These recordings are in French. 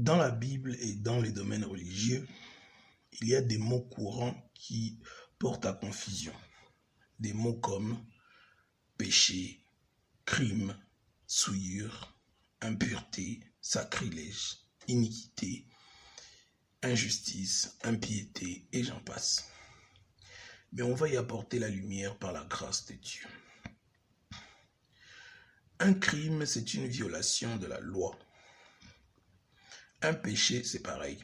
Dans la Bible et dans les domaines religieux, il y a des mots courants qui portent à confusion. Des mots comme péché, crime, souillure, impureté, sacrilège, iniquité, injustice, impiété et j'en passe. Mais on va y apporter la lumière par la grâce de Dieu. Un crime, c'est une violation de la loi. Un péché, c'est pareil.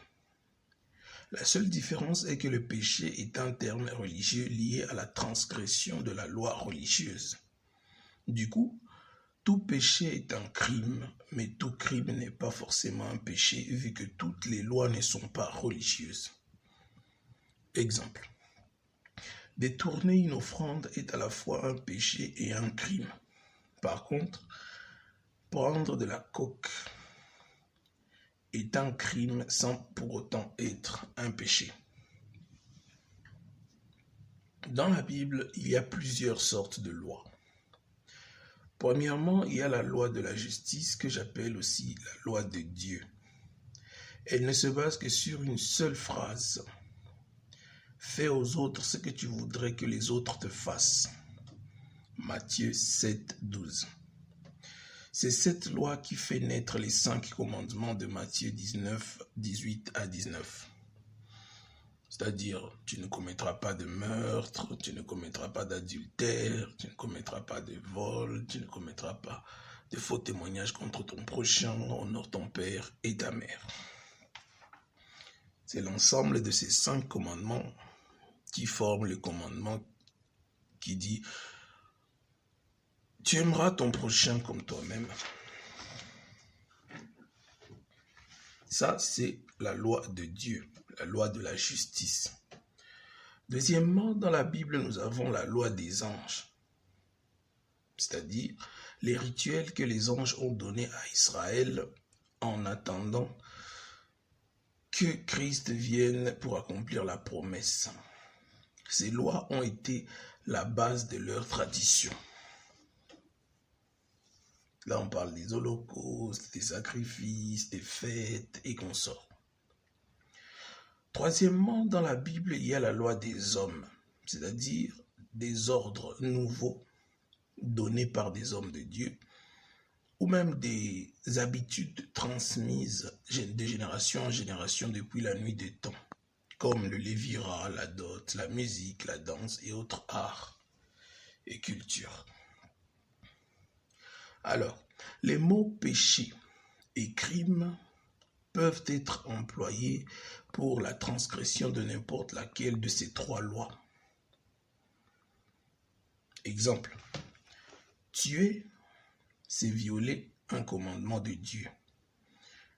La seule différence est que le péché est un terme religieux lié à la transgression de la loi religieuse. Du coup, tout péché est un crime, mais tout crime n'est pas forcément un péché vu que toutes les lois ne sont pas religieuses. Exemple. Détourner une offrande est à la fois un péché et un crime. Par contre, prendre de la coke est un crime sans pour autant être un péché. Dans la Bible, il y a plusieurs sortes de lois. Premièrement, il y a la loi de la justice que j'appelle aussi la loi de Dieu. Elle ne se base que sur une seule phrase. Fais aux autres ce que tu voudrais que les autres te fassent. Matthieu 7, 12. C'est cette loi qui fait naître les 5 commandements de Matthieu 19, 18 à 19. C'est-à-dire, tu ne commettras pas de meurtre, tu ne commettras pas d'adultère, tu ne commettras pas de vol, tu ne commettras pas de faux témoignages contre ton prochain, honore ton père et ta mère. C'est l'ensemble de ces 5 commandements qui forment le commandement qui dit « Tu aimeras ton prochain comme toi-même ». Ça, c'est la loi de Dieu, la loi de la justice. Deuxièmement, dans la Bible, nous avons la loi des anges, c'est-à-dire les rituels que les anges ont donnés à Israël en attendant que Christ vienne pour accomplir la promesse. Ces lois ont été la base de leur tradition. Là, on parle des holocaustes, des sacrifices, des fêtes et consorts. Troisièmement, dans la Bible, il y a la loi des hommes, c'est-à-dire des ordres nouveaux donnés par des hommes de Dieu, ou même des habitudes transmises de génération en génération depuis la nuit des temps, comme le lévira, la dot, la musique, la danse et autres arts et cultures. Alors, les mots péché et crime peuvent être employés pour la transgression de n'importe laquelle de ces 3 lois. Exemple, tuer, c'est violer un commandement de Dieu.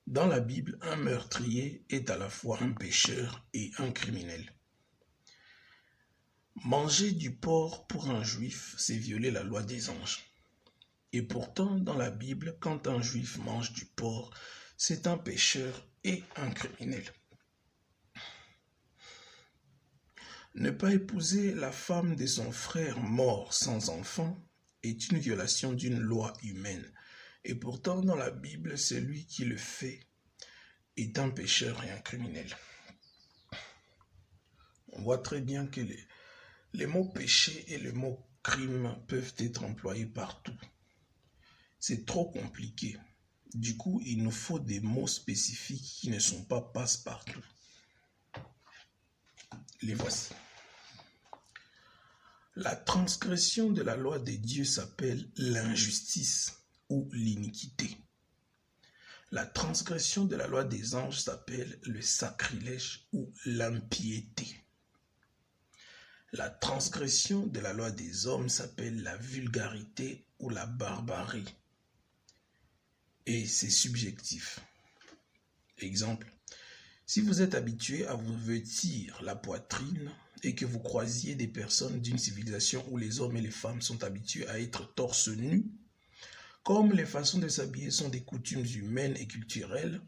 Dans la Bible, un meurtrier est à la fois un pécheur et un criminel. Manger du porc pour un juif, c'est violer la loi des anges. Et pourtant, dans la Bible, quand un juif mange du porc, c'est un pécheur et un criminel. Ne pas épouser la femme de son frère mort sans enfant est une violation d'une loi humaine. Et pourtant, dans la Bible, celui qui le fait est un pécheur et un criminel. On voit très bien que les mots péché et le mot crime peuvent être employés partout. C'est trop compliqué. Du coup, il nous faut des mots spécifiques qui ne sont pas passe-partout. Les voici. La transgression de la loi de Dieu s'appelle l'injustice ou l'iniquité. La transgression de la loi des anges s'appelle le sacrilège ou l'impiété. La transgression de la loi des hommes s'appelle la vulgarité ou la barbarie. Et c'est subjectif. Exemple, si vous êtes habitué à vous vêtir la poitrine et que vous croisiez des personnes d'une civilisation où les hommes et les femmes sont habitués à être torse nu, comme les façons de s'habiller sont des coutumes humaines et culturelles,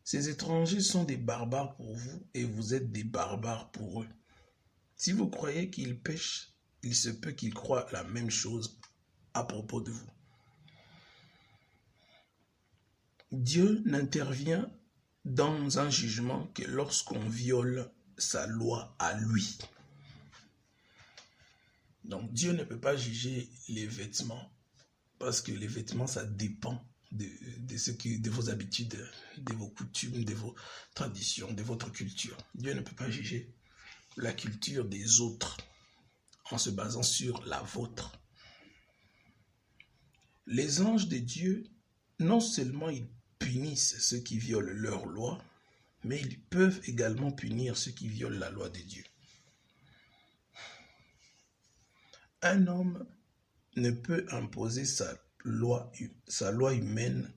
ces étrangers sont des barbares pour vous et vous êtes des barbares pour eux. Si vous croyez qu'ils pêchent, il se peut qu'ils croient la même chose à propos de vous. Dieu n'intervient dans un jugement que lorsqu'on viole sa loi à lui. Donc Dieu ne peut pas juger les vêtements, parce que les vêtements, ça dépend de vos habitudes, de vos coutumes, de vos traditions, de votre culture. Dieu ne peut pas juger la culture des autres en se basant sur la vôtre. Les anges de Dieu, non seulement ils punissent ceux qui violent leur loi, mais ils peuvent également punir ceux qui violent la loi de Dieu. Un homme ne peut imposer sa loi humaine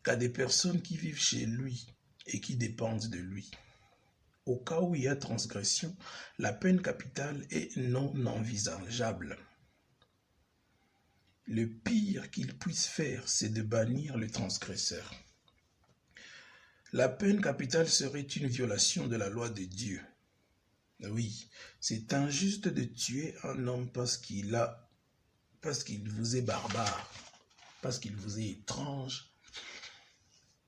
qu'à des personnes qui vivent chez lui et qui dépendent de lui. Au cas où il y a transgression, la peine capitale est non envisageable. Le pire qu'il puisse faire, c'est de bannir le transgresseur. La peine capitale serait une violation de la loi de Dieu. Oui, c'est injuste de tuer un homme parce qu'il vous est barbare, parce qu'il vous est étrange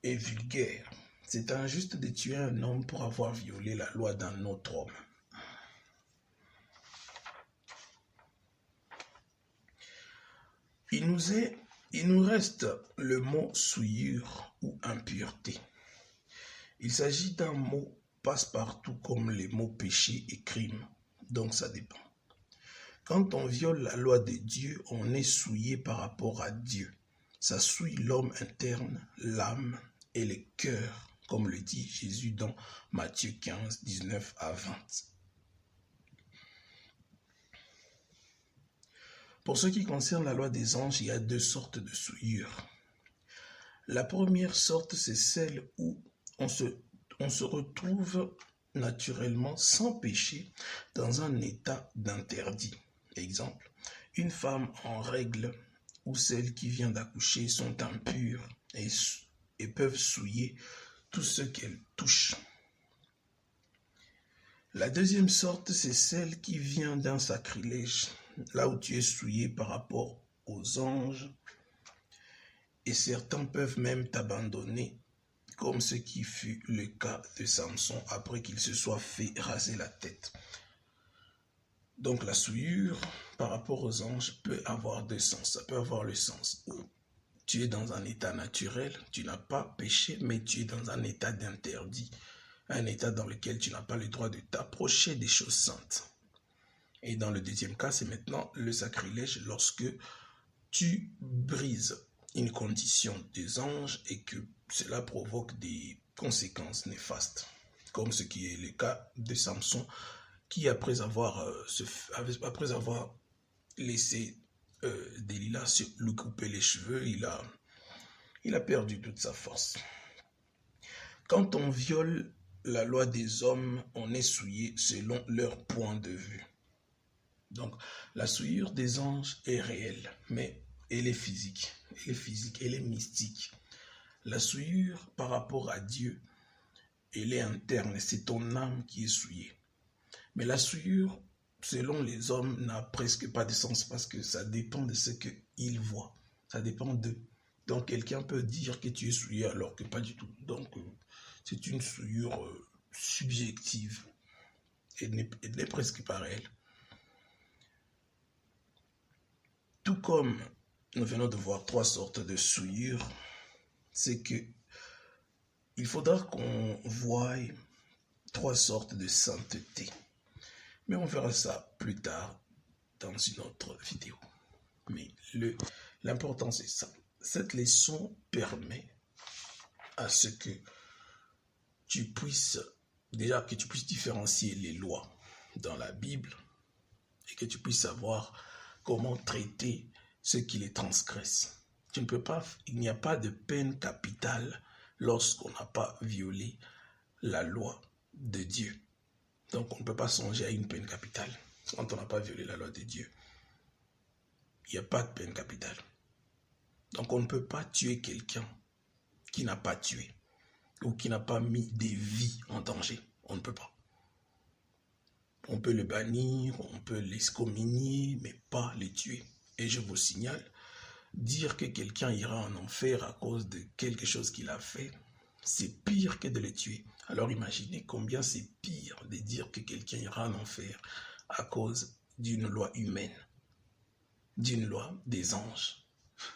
et vulgaire. C'est injuste de tuer un homme pour avoir violé la loi d'un autre homme. Il nous reste le mot souillure ou impureté. Il s'agit d'un mot passe-partout comme les mots péché et crime, donc ça dépend. Quand on viole la loi de Dieu, on est souillé par rapport à Dieu. Ça souille l'homme interne, l'âme et le cœur, comme le dit Jésus dans Matthieu 15, 19 à 20. Pour ce qui concerne la loi des anges, il y a deux sortes de souillures. La première sorte, c'est celle où on se retrouve naturellement sans péché dans un état d'interdit. Exemple, une femme en règle ou celle qui vient d'accoucher sont impures et peuvent souiller tout ce qu'elles touchent. La deuxième sorte, c'est celle qui vient d'un sacrilège, là où tu es souillé par rapport aux anges, et certains peuvent même t'abandonner, comme ce qui fut le cas de Samson après qu'il se soit fait raser la tête. Donc la souillure par rapport aux anges peut avoir deux sens. Ça peut avoir le sens où tu es dans un état naturel, tu n'as pas péché, mais tu es dans un état d'interdit, un état dans lequel tu n'as pas le droit de t'approcher des choses saintes. Et dans le deuxième cas, c'est maintenant le sacrilège lorsque tu brises une condition des anges et que cela provoque des conséquences néfastes, comme ce qui est le cas de Samson, qui après avoir laissé Delilah lui couper les cheveux, il a perdu toute sa force. Quand on viole la loi des hommes, on est souillé selon leur point de vue. Donc, la souillure des anges est réelle, mais elle est physique, elle est mystique. La souillure par rapport à Dieu, elle est interne, c'est ton âme qui est souillée. Mais la souillure, selon les hommes, n'a presque pas de sens parce que ça dépend de ce qu'ils voient. Ça dépend d'eux. Donc, quelqu'un peut dire que tu es souillé alors que pas du tout. Donc, c'est une souillure subjective. Elle n'est presque pas réelle. Tout comme nous venons de voir trois sortes de souillures, c'est que il faudra qu'on voie trois sortes de sainteté. Mais on verra ça plus tard dans une autre vidéo. Mais l'important c'est ça. Cette leçon permet à ce que tu puisses différencier les lois dans la Bible et que tu puisses savoir comment traiter ceux qui les transgressent. Il n'y a pas de peine capitale lorsqu'on n'a pas violé la loi de Dieu. Donc on ne peut pas songer à une peine capitale quand on n'a pas violé la loi de Dieu. Il n'y a pas de peine capitale. Donc on ne peut pas tuer quelqu'un qui n'a pas tué ou qui n'a pas mis des vies en danger. On ne peut pas. On peut le bannir, on peut l'excommunier, mais pas le tuer. Et je vous signale, dire que quelqu'un ira en enfer à cause de quelque chose qu'il a fait, c'est pire que de le tuer. Alors imaginez combien c'est pire de dire que quelqu'un ira en enfer à cause d'une loi humaine, d'une loi des anges.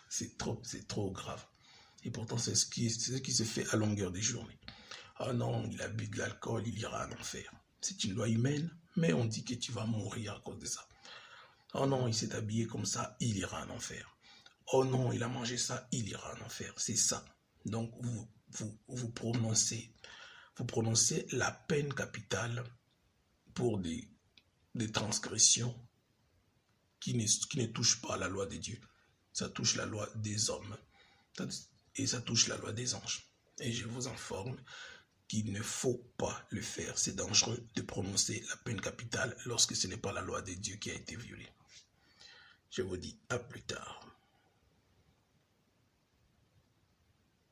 C'est trop grave. Et pourtant, c'est ce qui se fait à longueur des journées. Ah non, il a bu de l'alcool, il ira en enfer. C'est une loi humaine, mais on dit que tu vas mourir à cause de ça. Oh non, il s'est habillé comme ça, il ira en enfer. Oh non, il a mangé ça, il ira en enfer. C'est ça. Donc, vous prononcez la peine capitale pour des transgressions qui ne touchent pas la loi de Dieu. Ça touche la loi des hommes et ça touche la loi des anges. Et je vous informe qu'il ne faut pas le faire. C'est dangereux de prononcer la peine capitale lorsque ce n'est pas la loi de Dieu qui a été violée. Je vous dis à plus tard.